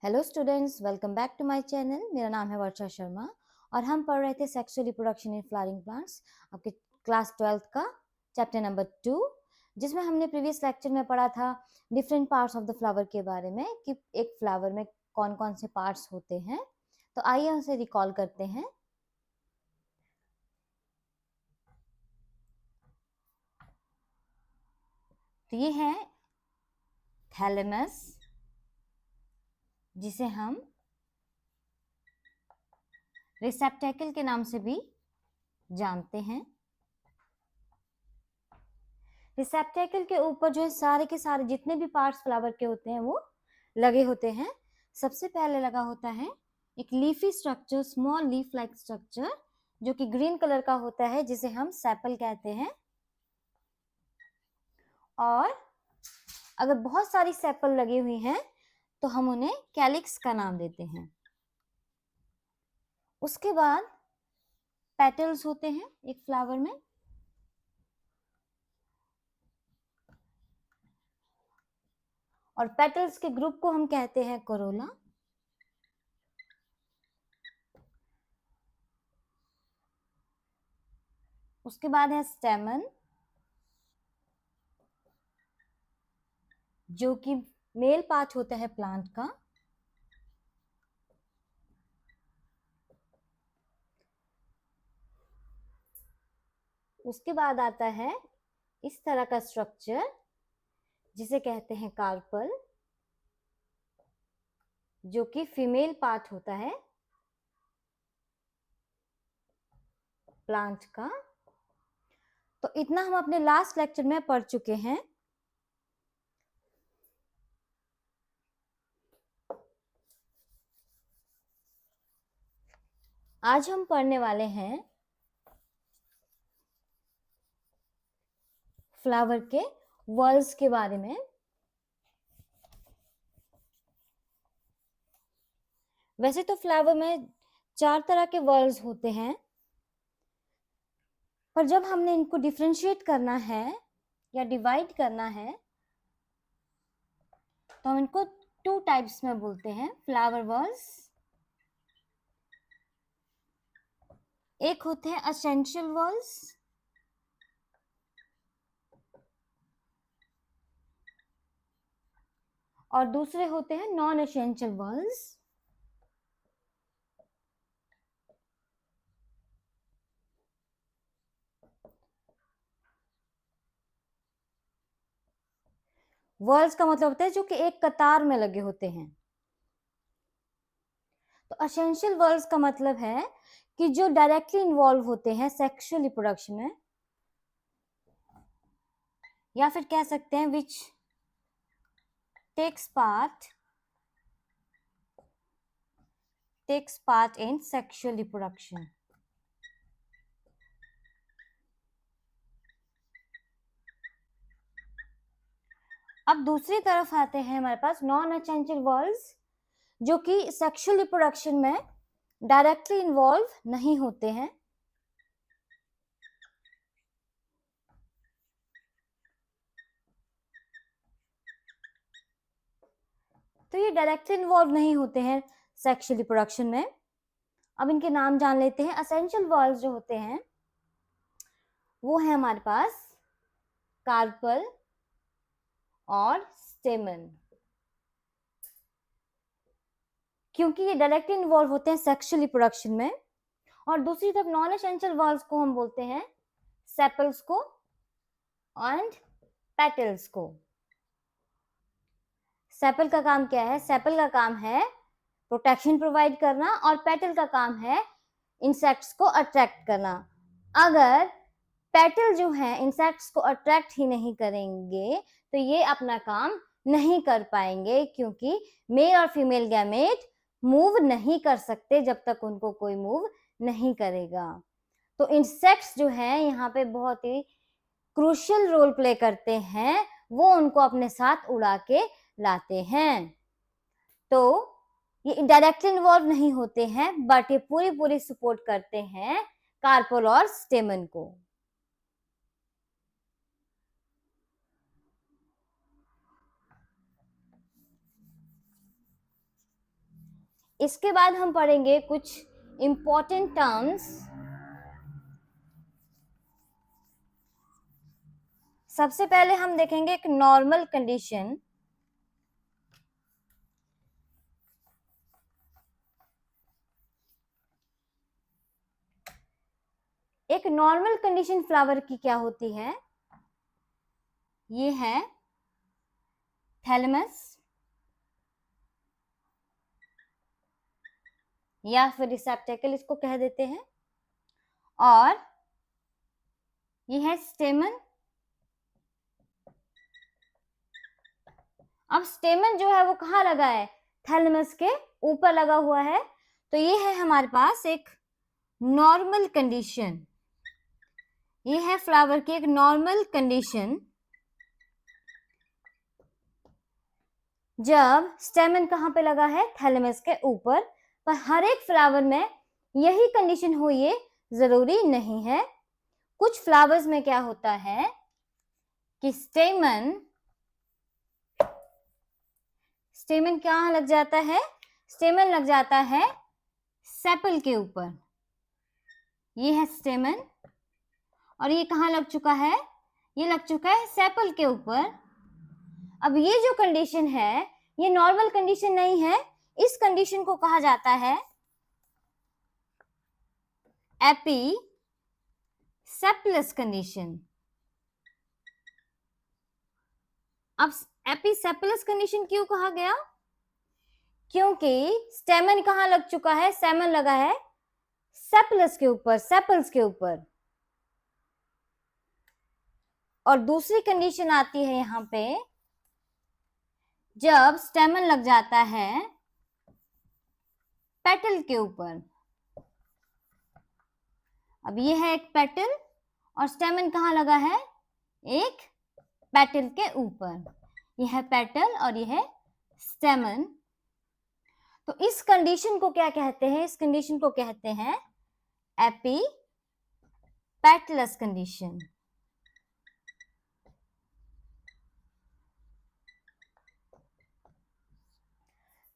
Hello students, welcome back to my channel. मेरा नाम है वर्षा शर्मा और हम पढ़ रहे थे sexual reproduction in flowering plants, आपके क्लास 12th का चैप्टर नंबर 2, जिसमें हमने प्रीवियस लेक्चर में पढ़ा था different parts of the flower के बारे में कि एक फ्लावर में कौन कौन से पार्ट्स होते हैं। तो आइए उसे रिकॉल करते हैं। तो ये है थैलेमस, जिसे हम रिसेप्टेकल के नाम से भी जानते हैं। रिसेप्टेकल के ऊपर जो है सारे के सारे जितने भी पार्ट्स फ्लावर के होते हैं वो लगे होते हैं। सबसे पहले लगा होता है एक leafy structure, small leaf like structure, जो कि ग्रीन कलर का होता है, जिसे हम सेपल कहते हैं। और अगर बहुत सारी सेपल लगी हुई हैं तो हम उन्हें कैलिक्स का नाम देते हैं। उसके बाद पेटल्स होते हैं एक फ्लावर में, और पेटल्स के ग्रुप को हम कहते हैं कोरोला। उसके बाद है स्टेमन, जो कि मेल पार्ट होता है प्लांट का। उसके बाद आता है इस तरह का स्ट्रक्चर, जिसे कहते हैं कार्पल, जो कि फीमेल पार्ट होता है प्लांट का। तो इतना हम अपने लास्ट लेक्चर में पढ़ चुके हैं। आज हम पढ़ने वाले हैं फ्लावर के वॉल्स के बारे में। वैसे तो फ्लावर में 4 तरह के वॉल्स होते हैं, पर जब हमने इनको डिफरेंशिएट करना है या डिवाइड करना है तो हम इनको 2 टाइप्स में बोलते हैं फ्लावर वॉल्स। एक होते हैं एसेंशियल वॉल्स, और दूसरे होते हैं नॉन एसेंशियल वॉल्स। वॉल्स का मतलब होता है जो कि एक कतार में लगे होते हैं। तो एसेंशियल वॉल्स का मतलब है कि जो डायरेक्टली इन्वॉल्व होते हैं सेक्सुअल रिप्रोडक्शन में, या फिर कह सकते हैं which takes part in sexual reproduction. अब दूसरी तरफ आते हैं हमारे पास नॉन एसेंशियल वॉल्स, जो कि सेक्सुअल रिप्रोडक्शन में डायरेक्टली इन्वॉल्व नहीं होते हैं। तो ये डायरेक्टली इन्वॉल्व नहीं होते हैं सेक्सुअल रिप्रोडक्शन में। अब इनके नाम जान लेते हैं। एसेंशियल वॉल्स जो होते हैं वो है हमारे पास कार्पल और स्टेमन, क्योंकि ये डायरेक्टली इन्वॉल्व होते हैं सेक्सुअल रिप्रोडक्शन में। और दूसरी तरफ नॉन एसेंशियल वॉल्स को हम बोलते हैं सेपल्स को एंड पेटल्स को। सेपल का काम क्या है? सेपल का काम है प्रोटेक्शन प्रोवाइड करना, और पेटल का काम है इंसेक्ट्स को अट्रैक्ट करना। अगर पेटल जो है इंसेक्ट्स को अट्रैक्ट ही नहीं करेंगे तो ये अपना काम नहीं कर पाएंगे, क्योंकि मेल और फीमेल गैमेट मूव नहीं कर सकते जब तक उनको कोई मूव नहीं करेगा। तो इंसेक्ट्स जो है यहाँ पे बहुत ही क्रूशियल रोल प्ले करते हैं, वो उनको अपने साथ उड़ा के लाते हैं। तो ये डायरेक्टली इन्वॉल्व नहीं होते हैं, बट ये पूरी पूरी सपोर्ट करते हैं कार्पल और स्टेमन को। इसके बाद हम पढ़ेंगे कुछ इंपॉर्टेंट टर्म्स। सबसे पहले हम देखेंगे एक नॉर्मल कंडीशन। एक नॉर्मल कंडीशन फ्लावर की क्या होती है? ये है थैलेमस या फिर रिसेप्टेकल इसको कह देते हैं, और ये है स्टेमन। अब स्टेमन जो है वो कहाँ लगा है? थैलेमस के ऊपर लगा हुआ है। तो ये है हमारे पास एक नॉर्मल कंडीशन। ये है फ्लावर की एक नॉर्मल कंडीशन, जब स्टेमन कहाँ पे लगा है? थैलेमस के ऊपर। पर हर एक फ्लावर में यही कंडीशन हो ये जरूरी नहीं है। कुछ फ्लावर्स में क्या होता है कि स्टेमन कहाँ लग जाता है? स्टेमन लग जाता है सेपल के ऊपर। ये है स्टेमन और ये कहाँ लग चुका है? ये लग चुका है सेपल के ऊपर। अब ये जो कंडीशन है ये नॉर्मल कंडीशन नहीं है। इस कंडीशन को कहा जाता है एपीसेप्लस कंडीशन। अब एपीसेप्लस कंडीशन क्यों कहा गया? क्योंकि स्टेमन कहाँ लग चुका है? स्टेमन लगा है सेपलस के ऊपर, सेपल्स के ऊपर। और दूसरी कंडीशन आती है यहाँ पे जब स्टेमन लग जाता है पेटल के ऊपर। अब ये है एक पेटल और स्टेमन कहाँ लगा है? एक पेटल के ऊपर। यह है पेटल और यह है स्टेमन। तो इस कंडीशन को क्या कहते हैं? इस कंडीशन को कहते हैं एपीपेटलस कंडीशन।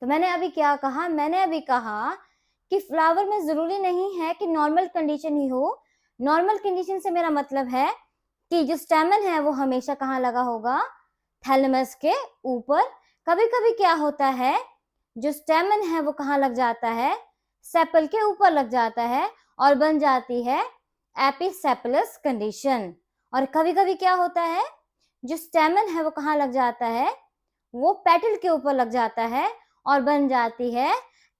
तो मैंने अभी क्या कहा? मैंने अभी कहा कि फ्लावर में जरूरी नहीं है कि नॉर्मल कंडीशन ही हो। नॉर्मल कंडीशन से मेरा मतलब है कि जो स्टेमन है वो हमेशा कहाँ लगा होगा? थैलेमस के ऊपर। कभी कभी क्या होता है, जो स्टेमन है वो कहाँ लग जाता है? सेपल के ऊपर लग जाता है और बन जाती है एपीसेप्लस कंडीशन। और कभी कभी क्या होता है, जो स्टेमन है वो कहाँ लग जाता है? वो पेटल के ऊपर लग जाता है और बन जाती है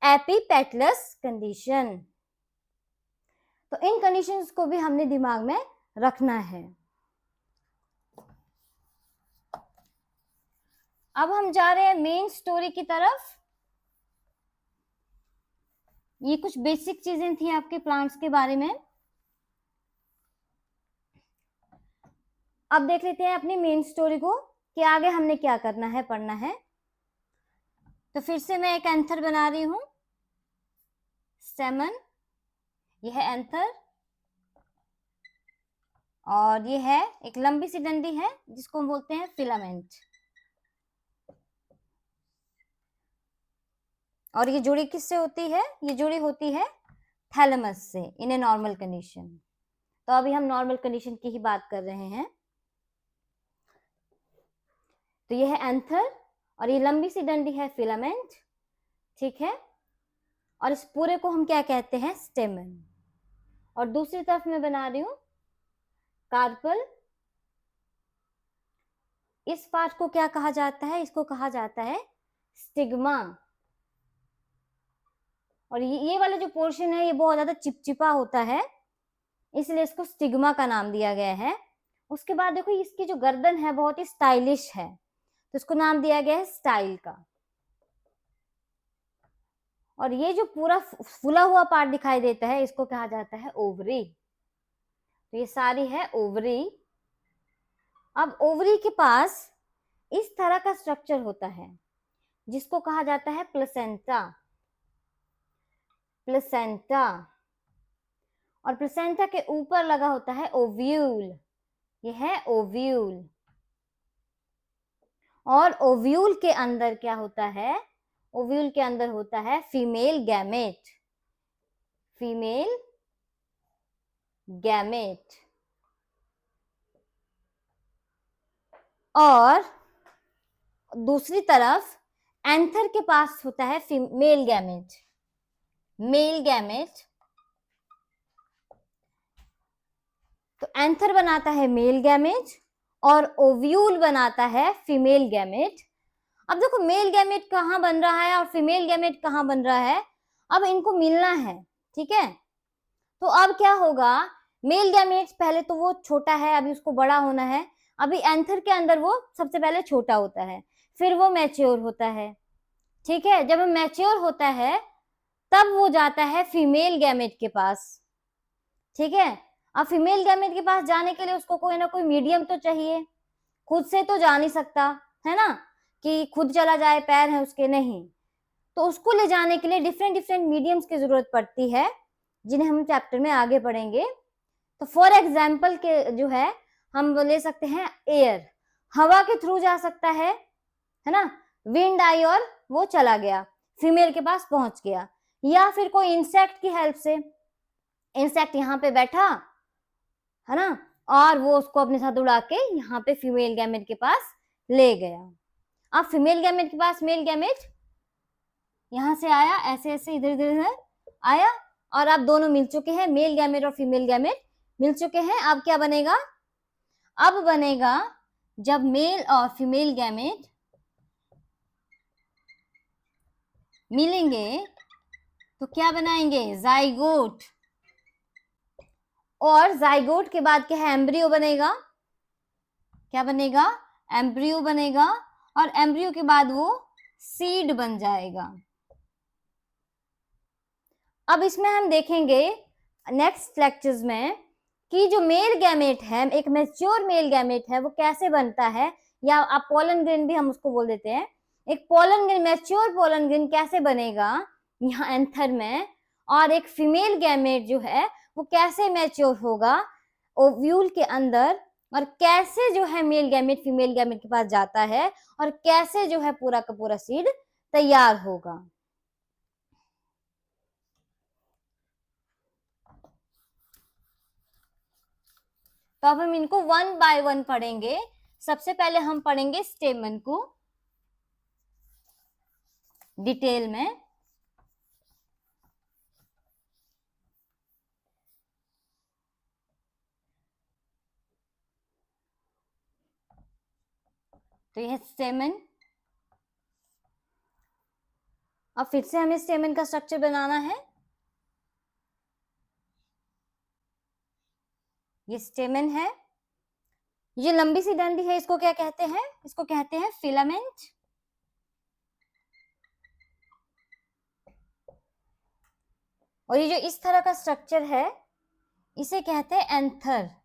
एपीपेटलस कंडीशन। तो इन कंडीशंस को भी हमने दिमाग में रखना है। अब हम जा रहे हैं मेन स्टोरी की तरफ। ये कुछ बेसिक चीजें थी आपके प्लांट्स के बारे में। अब देख लेते हैं अपनी मेन स्टोरी को कि आगे हमने क्या करना है, पढ़ना है। तो फिर से मैं एक एंथर बना रही हूं। स्टेमन, यह है एंथर, और ये है एक लंबी सी डंडी है जिसको हम बोलते हैं फिलामेंट। और ये जुड़ी किससे होती है? ये जुड़ी होती है थैलेमस से इन ए नॉर्मल कंडीशन। तो अभी हम नॉर्मल कंडीशन की ही बात कर रहे हैं। तो ये है एंथर और ये लंबी सी डंडी है फिलामेंट, ठीक है। और इस पूरे को हम क्या कहते हैं? स्टेमन। और दूसरी तरफ मैं बना रही हूं कार्पल। इस पार्ट को क्या कहा जाता है? इसको कहा जाता है स्टिग्मा। और ये वाला जो पोर्शन है ये बहुत ज्यादा चिपचिपा होता है, इसलिए इसको स्टिग्मा का नाम दिया गया है। उसके बाद देखो इसकी जो गर्दन है बहुत ही स्टाइलिश है, तो इसको नाम दिया गया है स्टाइल का। और ये जो पूरा फूला हुआ पार्ट दिखाई देता है इसको कहा जाता है ओवरी। तो ये सारी है ओवरी। अब ओवरी के पास इस तरह का स्ट्रक्चर होता है जिसको कहा जाता है प्लेसेंटा। प्लेसेंटा। और प्लेसेंटा के ऊपर लगा होता है ओव्यूल। ये है ओव्यूल। और ओव्यूल के अंदर क्या होता है? ओव्यूल के अंदर होता है फीमेल गैमेट, फीमेल गैमेट। और दूसरी तरफ एंथर के पास होता है मेल गैमेट, मेल गैमेट। तो एंथर बनाता है मेल गैमेट और ओव्यूल बनाता है फीमेल गैमेट। अब देखो मेल गैमेट कहाँ बन रहा है और फीमेल गैमेट कहाँ बन रहा है, अब इनको मिलना है, ठीक है। तो अब क्या होगा, मेल गैमेट्स पहले तो वो छोटा है, अभी उसको बड़ा होना है, अभी एंथर के अंदर वो सबसे पहले छोटा होता है, फिर वो मैच्योर होता है, ठीक है। जब मैच्योर होता है तब वो जाता है फीमेल गैमेट के पास, ठीक है। अब फीमेल गैमेट के पास जाने के लिए उसको कोई ना कोई मीडियम तो चाहिए, खुद से तो जा नहीं सकता है ना, कि खुद चला जाए, पैर है उसके, नहीं। तो उसको ले जाने के लिए डिफरेंट डिफरेंट मीडियम्स की जरूरत पड़ती है, जिन्हें हम चैप्टर में आगे पढ़ेंगे। तो फॉर एग्जाम्पल के जो है हम ले सकते हैं एयर, हवा के थ्रू जा सकता है ना, विंड आई और वो चला गया, फीमेल के पास पहुंच गया। या फिर कोई इंसेक्ट की हेल्प से, इंसेक्ट यहाँ पे बैठा है ना, और वो उसको अपने साथ उड़ा के यहाँ पे फीमेल गैमेट के पास ले गया। अब फीमेल गैमेट के पास मेल गैमेट यहाँ से आया, ऐसे ऐसे इधर इधर आया, और अब दोनों मिल चुके हैं, मेल गैमेट और फीमेल गैमेट मिल चुके हैं। अब क्या बनेगा, अब बनेगा जब मेल और फीमेल गैमेट मिलेंगे तो क्या बनाएंगे, जाइगोट। और जाइगोट के बाद क्या है, एम्ब्रियो बनेगा। क्या बनेगा, एम्ब्रियो बनेगा, और एम्ब्रियो के बाद वो सीड बन जाएगा। अब इसमें हम देखेंगे नेक्स्ट लेक्चर्स में कि जो मेल गैमेट है, एक मैच्योर मेल गैमेट है, वो कैसे बनता है, या आप पोलन ग्रेन भी हम उसको बोल देते हैं। एक pollen grain, mature pollen grain कैसे बनेगा यहाँ एंथर में, और एक फीमेल गैमेट जो है वो कैसे मैच्योर होगा ओव्यूल के अंदर, और कैसे जो है मेल गैमेट फीमेल गैमेट के पास जाता है, और कैसे जो है पूरा का पूरा सीड तैयार होगा। तो अब हम इनको वन बाय वन पढ़ेंगे। सबसे पहले हम पढ़ेंगे स्टेमन को डिटेल में। तो यह स्टेमन, अब फिर से हमें स्टेमन का स्ट्रक्चर बनाना है। ये स्टेमन है, ये लंबी सी डंडी है, इसको क्या कहते हैं, इसको कहते हैं फिलामेंट। और ये जो इस तरह का स्ट्रक्चर है इसे कहते हैं एंथर।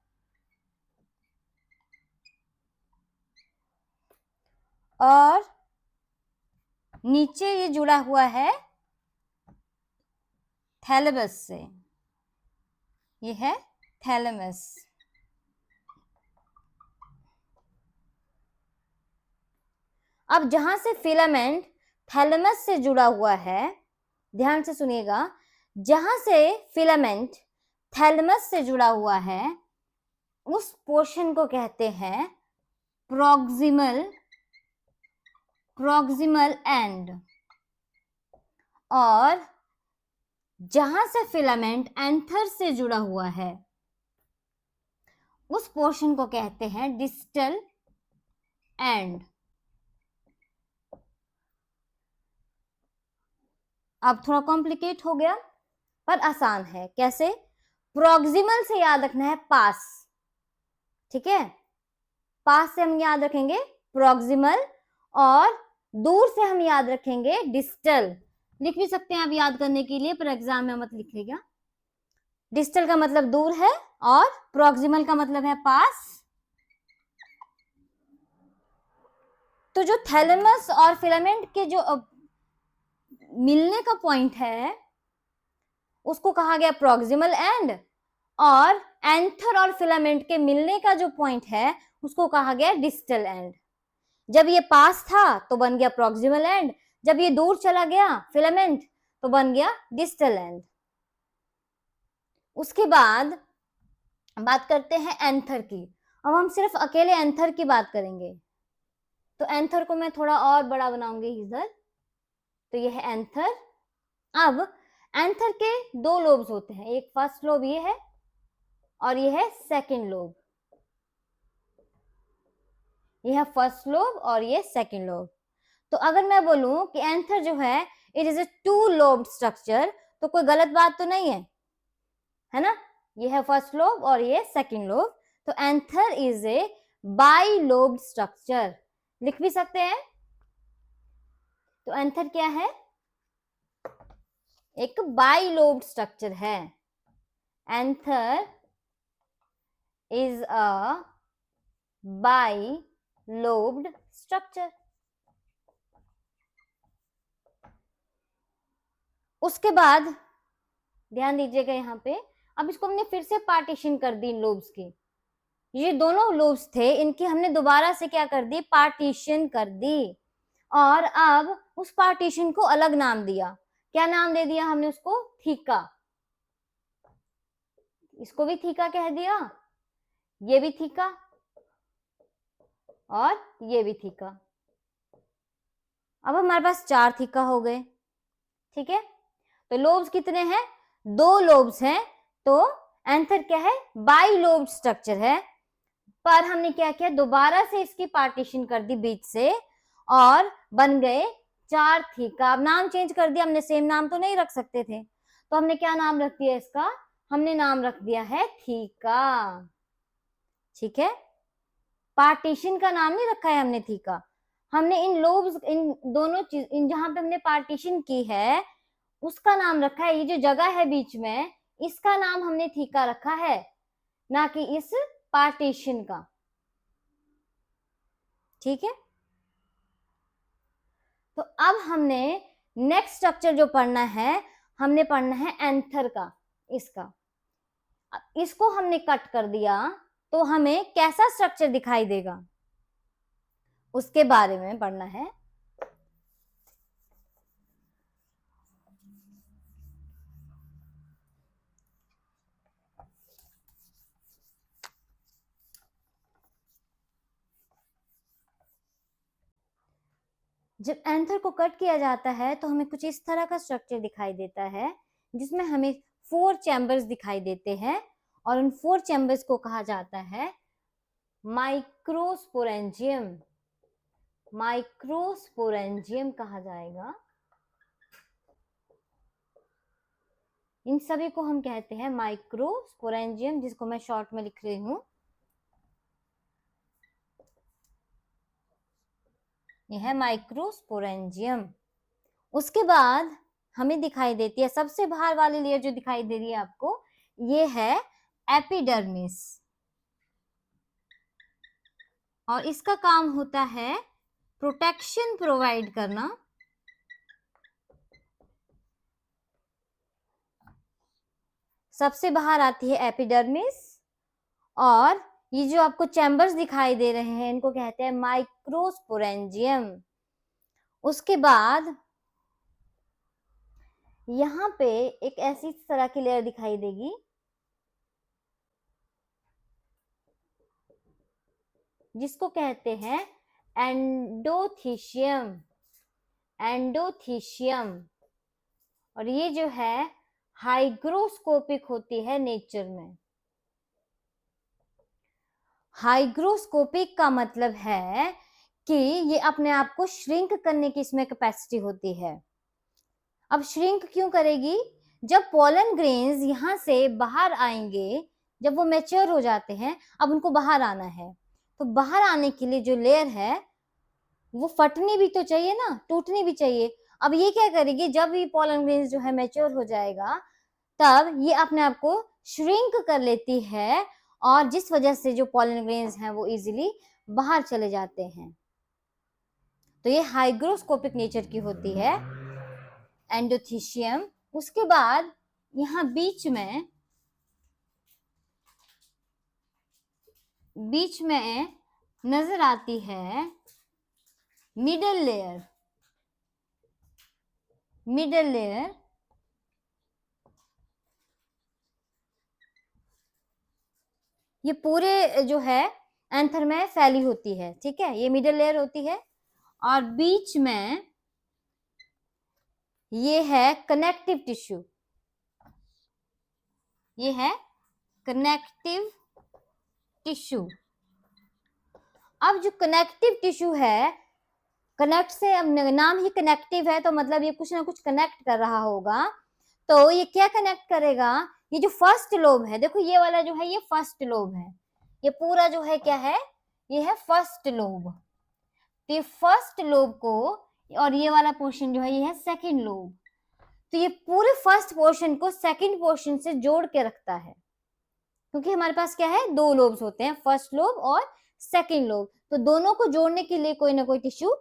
और नीचे ये जुड़ा हुआ है थैलेमस से, ये है थैलेमस। अब जहां से फिलामेंट थैलेमस से जुड़ा हुआ है, ध्यान से सुनिएगा, जहां से फिलामेंट थैलेमस से जुड़ा हुआ है उस पोर्शन को कहते हैं प्रॉक्सिमल, प्रॉक्सिमल एंड। और जहां से फिलामेंट एंथर से जुड़ा हुआ है उस पोर्शन को कहते हैं डिस्टल एंड। अब थोड़ा कॉम्प्लिकेट हो गया पर आसान है। कैसे, प्रॉक्सिमल से याद रखना है पास, ठीक है, पास से हम याद रखेंगे प्रॉक्सिमल, और दूर से हम याद रखेंगे डिस्टल। लिख भी सकते हैं आप याद करने के लिए, पर एग्जाम में मत लिखिएगा। डिस्टल का मतलब दूर है और प्रॉक्सिमल का मतलब है पास। तो जो थैलेमस और फिलामेंट के जो मिलने का पॉइंट है उसको कहा गया प्रॉक्सिमल एंड, और एंथर और फिलामेंट के मिलने का जो पॉइंट है उसको कहा गया डिस्टल एंड। जब ये पास था तो बन गया प्रॉक्सिमल एंड, जब ये दूर चला गया फिलामेंट तो बन गया डिस्टल एंड। उसके बाद बात करते हैं एंथर की। अब हम सिर्फ अकेले एंथर की बात करेंगे, तो एंथर को मैं थोड़ा और बड़ा बनाऊंगी इधर, तो ये है एंथर। अब एंथर के दो लोब्स होते हैं, एक फर्स्ट लोब ये है और ये है सेकंड लोब। ये है फर्स्ट लोब और ये सेकंड लोब। तो अगर मैं बोलूं कि एंथर जो है it is a two lobed structure, तो कोई गलत बात तो नहीं है ना? ये है फर्स्ट लोब और ये सेकंड लोब, तो anther is a by lobed structure, लिख भी सकते हैं। तो एंथर क्या है? एक बाई लोब्ड स्ट्रक्चर है। Anther is a by lobed structure. उसके बाद ध्यान दीजिएगा यहाँ पे, अब इसको हमने फिर से पार्टीशन कर दी इन लोब्स की। ये दोनों लोब्स थे, इनकी हमने दोबारा से क्या कर दी? पार्टीशन कर दी। और अब उस पार्टीशन को अलग नाम दिया। क्या नाम दे दिया हमने उसको? थीका। इसको भी थीका कह दिया, ये भी थीका और ये भी थीका। अब हमारे पास 4 थीका हो गए, ठीक है। तो लोब्स कितने हैं? 2 लोब्स हैं, तो एंथर क्या है? बाई लोब्ड स्ट्रक्चर है। पर हमने क्या किया? दोबारा से इसकी पार्टीशन कर दी बीच से और बन गए 4 थीका। अब नाम चेंज कर दिया हमने, सेम नाम तो नहीं रख सकते थे, तो हमने क्या नाम रख दिया इसका? हमने नाम रख दिया है थीका, ठीक है। पार्टीशन का नाम नहीं रखा है हमने थीका, हमने इन लोब्स, इन दोनों चीज, इन जहां पे हमने पार्टीशन की है उसका नाम रखा है। ये जो जगह है बीच में, इसका नाम हमने थीका रखा है, ना कि इस पार्टीशन का, ठीक है। तो अब हमने नेक्स्ट स्ट्रक्चर जो पढ़ना है, हमने पढ़ना है एंथर का। इसको हमने कट कर दिया तो हमें कैसा स्ट्रक्चर दिखाई देगा उसके बारे में पढ़ना है। जब एंथर को कट किया जाता है तो हमें कुछ इस तरह का स्ट्रक्चर दिखाई देता है, जिसमें हमें 4 चैम्बर्स दिखाई देते हैं, और उन 4 चैम्बर्स को कहा जाता है माइक्रोस्पोरेंजियम। माइक्रोस्पोरेंजियम कहा जाएगा। इन सभी को हम कहते हैं माइक्रोस्पोरेंजियम, जिसको मैं शॉर्ट में लिख रही हूं। यह है माइक्रोस्पोरेंजियम। उसके बाद हमें दिखाई देती है सबसे बाहर वाली लेयर जो दिखाई दे रही है आपको, ये है एपिडर्मिस, और इसका काम होता है प्रोटेक्शन प्रोवाइड करना। सबसे बाहर आती है एपिडर्मिस, और ये जो आपको चैम्बर्स दिखाई दे रहे हैं इनको कहते हैं माइक्रोस्पोरेंजियम। उसके बाद यहाँ पे एक ऐसी तरह की लेयर दिखाई देगी जिसको कहते हैं एंडोथीशियम। एंडोथीशियम, और ये जो है हाइग्रोस्कोपिक होती है नेचर में। हाइग्रोस्कोपिक का मतलब है कि ये अपने आप को श्रिंक करने की इसमें कैपेसिटी होती है। अब श्रिंक क्यों करेगी? जब पोलन ग्रेन्स यहाँ से बाहर आएंगे, जब वो मैच्योर हो जाते हैं, अब उनको बाहर आना है, तो बाहर आने के लिए जो लेयर है वो फटनी भी तो चाहिए ना, टूटनी भी चाहिए। अब ये क्या करेगी? जब ये पोलन ग्रेन्स जो है मैच्योर हो जाएगा, तब ये अपने आप को श्रिंक कर लेती है, और जिस वजह से जो पोलन ग्रेन्स हैं वो इजीली बाहर चले जाते हैं। तो ये हाइग्रोस्कोपिक नेचर की होती है एंडोथीशियम। उसके बाद यहाँ बीच में नजर आती है मिडल लेयर। मिडल लेयर ये पूरे जो है एंथर में फैली होती है, ठीक है, ये मिडल लेयर होती है। और बीच में ये है कनेक्टिव टिश्यू, ये है कनेक्टिव टिश्यू। अब जो कनेक्टिव टिश्यू है, कनेक्ट से अब नाम ही कनेक्टिव है तो मतलब ये कुछ ना कुछ कनेक्ट कर रहा होगा। तो ये क्या कनेक्ट करेगा, ये जो फर्स्ट लोब है, देखो ये वाला जो है ये फर्स्ट लोब है, ये पूरा जो है क्या है, ये है फर्स्ट लोब। तो ये फर्स्ट लोब को, और ये वाला पोर्शन जो है ये है सेकंड लोब। तो ये पूरे फर्स्ट पोर्शन को सेकंड पोर्शन से जोड़ के रखता है, क्योंकि हमारे पास क्या है, दो लोब्स होते हैं, फर्स्ट लोब और सेकंड लोब। तो दोनों को जोड़ने के लिए कोई ना कोई टिश्यू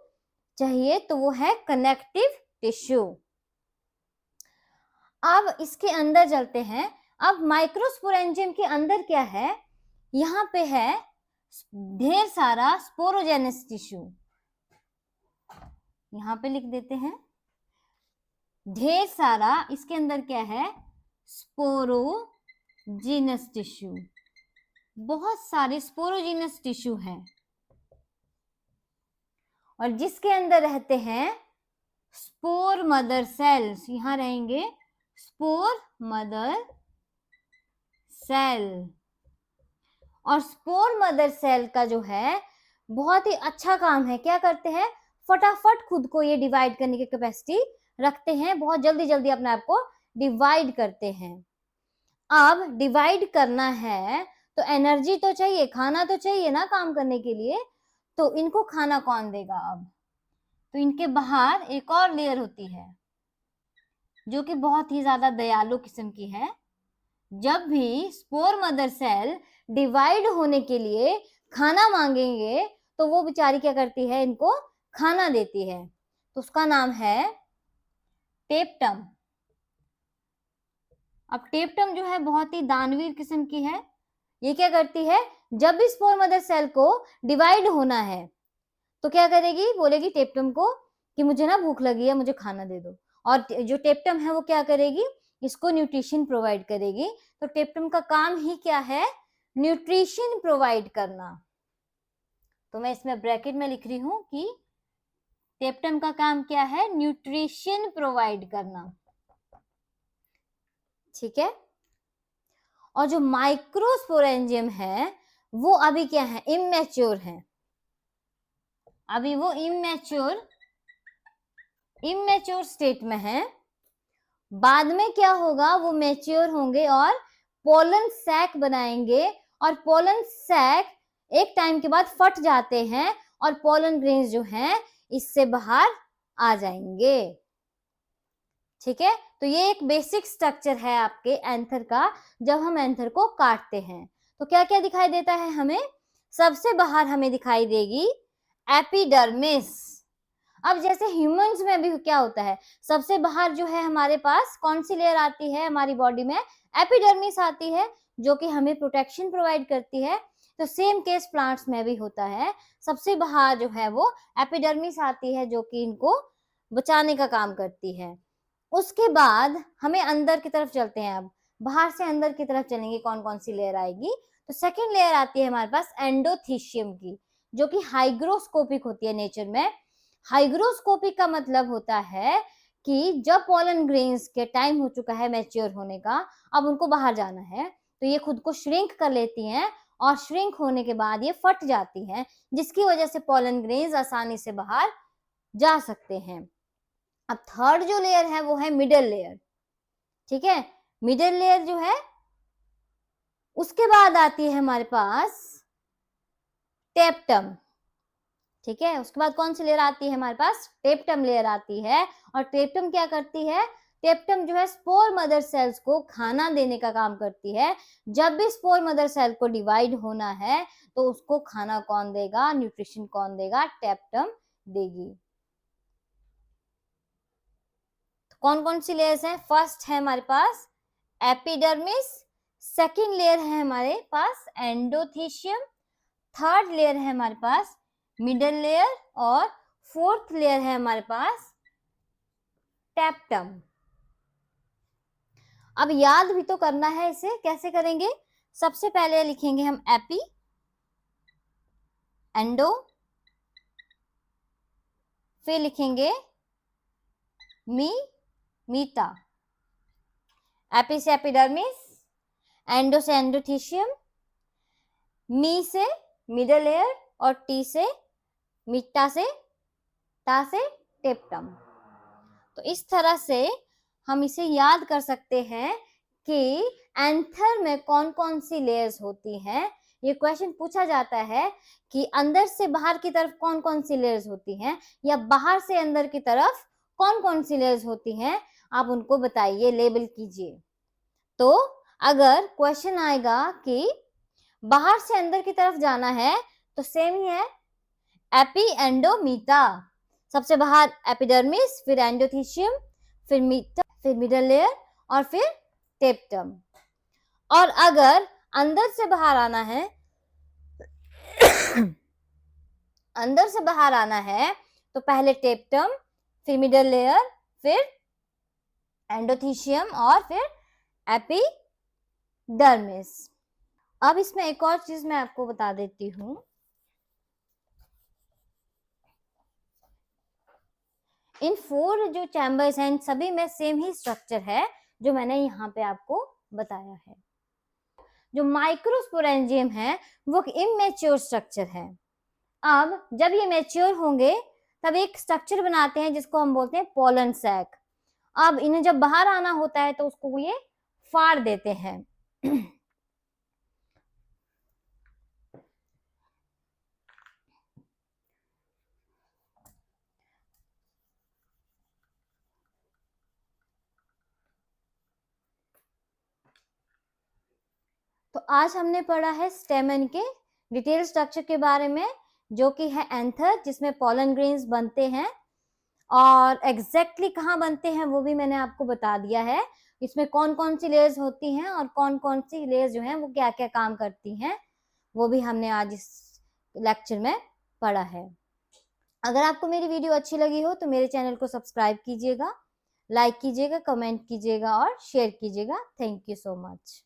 चाहिए, तो वो है कनेक्टिव टिश्यू। अब इसके अंदर चलते हैं। अब माइक्रोस्पोरेंजियम के अंदर क्या है, यहाँ पे है ढेर सारा स्पोरोजेनस टिश्यू, यहाँ पे लिख देते हैं ढेर सारा, इसके अंदर क्या है, स्पोरोजीनस टिश्यू, बहुत सारे स्पोरोजीनस टिश्यू हैं। और जिसके अंदर रहते हैं स्पोर मदर सेल्स, यहां रहेंगे स्पोर मदर सेल। और स्पोर मदर सेल का जो है बहुत ही अच्छा काम है, क्या करते हैं, फटाफट खुद को ये डिवाइड करने की कैपेसिटी रखते हैं, बहुत जल्दी जल्दी अपने आप को डिवाइड करते हैं। अब डिवाइड करना है तो एनर्जी तो चाहिए, खाना तो चाहिए ना काम करने के लिए, तो इनको खाना कौन देगा। अब तो इनके बाहर एक और लेयर होती है जो कि बहुत ही ज्यादा दयालु किस्म की है। जब भी स्पोर मदर सेल डिवाइड होने के लिए खाना मांगेंगे तो वो बेचारी क्या करती है, इनको खाना देती है। तो उसका नाम है टेप्टम। अब टेप्टम जो है बहुत ही दानवीर किस्म की है। ये क्या करती है, जब भी स्पोर मदर सेल को डिवाइड होना है तो क्या करेगी, बोलेगी टेप्टम को कि मुझे ना भूख लगी है, मुझे खाना दे दो। और जो टेप्टम है वो क्या करेगी, इसको न्यूट्रिशन प्रोवाइड करेगी। तो टेप्टम का काम ही क्या है, न्यूट्रिशन प्रोवाइड करना। तो मैं इसमें ब्रैकेट में लिख रही हूं कि टेप्टम का काम क्या है, न्यूट्रिशन प्रोवाइड करना, ठीक है। और जो माइक्रोस्पोरेंजियम है वो अभी क्या है, इमैच्योर है, अभी वो इमैच्योर स्टेट में है। बाद में क्या होगा, वो मैच्योर होंगे और पोलन सैक बनाएंगे, और पोलन सैक एक टाइम के बाद फट जाते हैं और पोलन ग्रेन्स जो हैं इससे बाहर आ जाएंगे, ठीक है। तो ये एक बेसिक स्ट्रक्चर है आपके एंथर का। जब हम एंथर को काटते हैं तो क्या क्या दिखाई देता है हमें, सबसे बाहर हमें दिखाई देगी एपिडर्मिस। अब जैसे ह्यूमंस में भी क्या होता है, सबसे बाहर जो है हमारे पास कौन सी लेयर आती है हमारी बॉडी में, एपिडर्मिस आती है, जो कि हमें प्रोटेक्शन प्रोवाइड करती है। तो सेम केस प्लांट्स में भी होता है, सबसे बाहर जो है वो एपिडर्मिस आती है जो कि इनको बचाने का काम करती है। उसके बाद हमें अंदर की तरफ चलते हैं, अब बाहर से अंदर की तरफ चलेंगे, कौन कौन सी लेयर आएगी। तो सेकेंड लेयर आती है हमारे पास एंडोथीशियम की, जो कि हाइग्रोस्कोपिक होती है नेचर में। हाइग्रोस्कोपिक का मतलब होता है कि जब पोलन ग्रेन्स के टाइम हो चुका है मैच्योर होने का, अब उनको बाहर जाना है, तो ये खुद को श्रिंक कर लेती हैं, और श्रिंक होने के बाद ये फट जाती हैं, जिसकी वजह से पोलन ग्रेन्स आसानी से बाहर जा सकते हैं। अब थर्ड जो लेयर है वो है मिडल लेयर, ठीक है। मिडल लेयर जो है उसके बाद आती है हमारे पास टेप्टम, ठीक है। उसके बाद कौन सी लेयर आती है हमारे पास, टेप्टम लेयर आती है। और टेप्टम क्या करती है, टेप्टम जो है स्पोर मदर सेल्स को खाना देने का काम करती है। जब भी स्पोर मदर सेल को डिवाइड होना है तो उसको खाना कौन देगा, न्यूट्रिशन कौन देगा, टेप्टम देगी। तो कौन कौन सी लेयर्स हैं, फर्स्ट है हमारे पास एपिडर्मिस, सेकेंड लेयर है हमारे पास एंडोथीशियम, थर्ड लेयर है हमारे पास मिडल लेयर, और फोर्थ लेयर है हमारे पास टेप्टम। अब याद भी तो करना है इसे, कैसे करेंगे? सबसे पहले लिखेंगे हम एपी, एंडो, फिर लिखेंगे मीटा। एपी से एपिडर्मिस, एंडो से एंडोथीशियम, मी से मिडल एयर और टी से मीटा से टा से टेप्टम। तो इस तरह से हम इसे याद कर सकते हैं कि एंथर में कौन कौन सी लेयर्स होती हैं। ये क्वेश्चन पूछा जाता है कि अंदर से बाहर की तरफ कौन कौन सी लेयर्स होती हैं, या बाहर से अंदर की तरफ कौन कौन सी लेयर्स होती हैं, आप उनको बताइए, लेबल कीजिए। तो अगर क्वेश्चन आएगा कि बाहर से अंदर की तरफ जाना है तो सेम ही है, एपी एंडो मीटा। सबसे बाहर एपिडर्मिस, फिर एंडोथीशियम, फिर मीटा, फिर मिडल लेयर और फिर टेप्टम। और अगर अंदर से बाहर आना है अंदर से बाहर आना है तो पहले टेप्टम, फिर मिडल लेयर, फिर एंडोथीशियम और फिर एपिडर्मिस। अब इसमें एक और चीज मैं आपको बता देती हूं। इन 4 जो चैम्बर्स हैं, इन सभी में सेम ही स्ट्रक्चर है जो मैंने यहाँ पे आपको बताया है। जो माइक्रोस्पोरेंजियम है वो इमेच्योर स्ट्रक्चर है। अब जब ये मैच्योर होंगे तब एक स्ट्रक्चर बनाते हैं जिसको हम बोलते हैं पोलन सैक। अब इन्हें जब बाहर आना होता है तो उसको ये फाड़ देते हैं। तो आज हमने पढ़ा है स्टेमन के डिटेल स्ट्रक्चर के बारे में, जो कि है एंथर, जिसमें पोलन ग्रेन्स बनते हैं, और एग्जैक्टली कहाँ बनते हैं वो भी मैंने आपको बता दिया है। इसमें कौन कौन सी लेयर्स होती हैं और कौन कौन सी लेयर्स जो हैं वो क्या क्या काम करती हैं, वो भी हमने आज इस लेक्चर में पढ़ा है। अगर आपको मेरी वीडियो अच्छी लगी हो तो मेरे चैनल को सब्सक्राइब कीजिएगा, लाइक कीजिएगा, कमेंट कीजिएगा और शेयर कीजिएगा। Thank you so much.